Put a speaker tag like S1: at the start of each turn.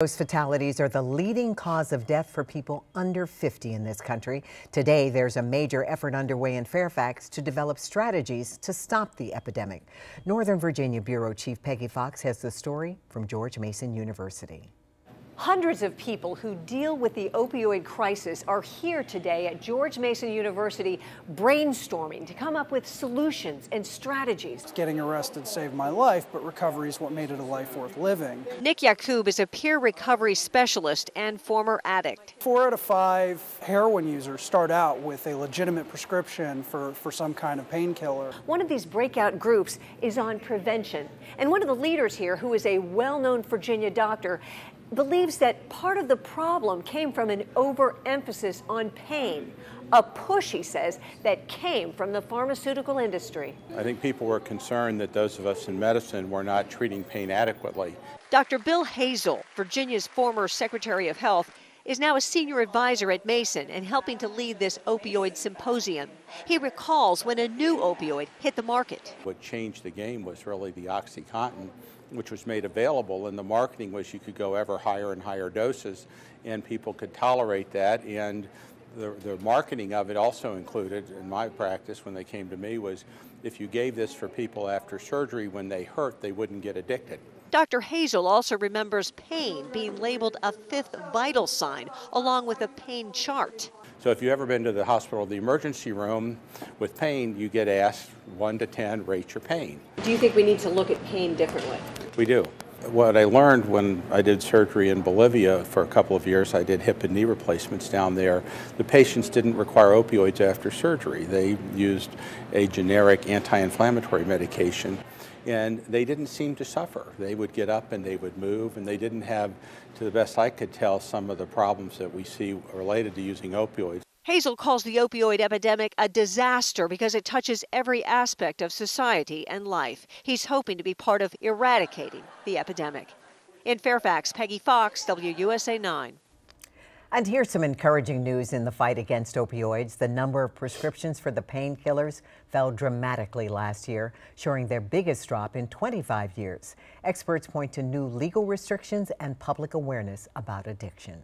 S1: Those fatalities are the leading cause of death for people under 50 in this country. Today, there's a major effort underway in Fairfax to develop strategies to stop the epidemic. Northern Virginia Bureau Chief Peggy Fox has the story from George Mason University.
S2: Hundreds of people who deal with the opioid crisis are here today at George Mason University brainstorming to come up with solutions and strategies.
S3: Getting arrested saved my life, but recovery is what made it a life worth living.
S2: Nick Yacoub is a peer recovery specialist and former addict.
S3: 4 out of 5 heroin users start out with a legitimate prescription for some kind of painkiller.
S2: One of these breakout groups is on prevention. And one of the leaders here, who is a well-known Virginia doctor, believes that part of the problem came from an overemphasis on pain, a push, he says, that came from the pharmaceutical industry.
S4: I think people were concerned that those of us in medicine were not treating pain adequately.
S2: Dr. Bill Hazel, Virginia's former Secretary of Health, is now a senior advisor at Mason and helping to lead this opioid symposium. He recalls when a new opioid hit the market.
S4: What changed the game was really the OxyContin, which was made available, and the marketing was you could go ever higher and higher doses, and people could tolerate that. And the marketing of it also included, in my practice when they came to me, was if you gave this for people after surgery when they hurt, they wouldn't get addicted.
S2: Dr. Hazel also remembers pain being labeled a 5th vital sign, along with a pain chart.
S4: So if you've ever been to the hospital, the emergency room with pain, you get asked 1 to 10, rate your pain.
S2: Do you think we need to look at pain differently?
S4: We do. What I learned when I did surgery in Bolivia for a couple of years, I did hip and knee replacements down there. The patients didn't require opioids after surgery. They used a generic anti-inflammatory medication, and they didn't seem to suffer. They would get up and they would move, and they didn't have, to the best I could tell, some of the problems that we see related to using opioids.
S2: Hazel calls the opioid epidemic a disaster because it touches every aspect of society and life. He's hoping to be part of eradicating the epidemic. In Fairfax, Peggy Fox, WUSA 9.
S1: And here's some encouraging news in the fight against opioids. The number of prescriptions for the painkillers fell dramatically last year, showing their biggest drop in 25 years. Experts point to new legal restrictions and public awareness about addiction.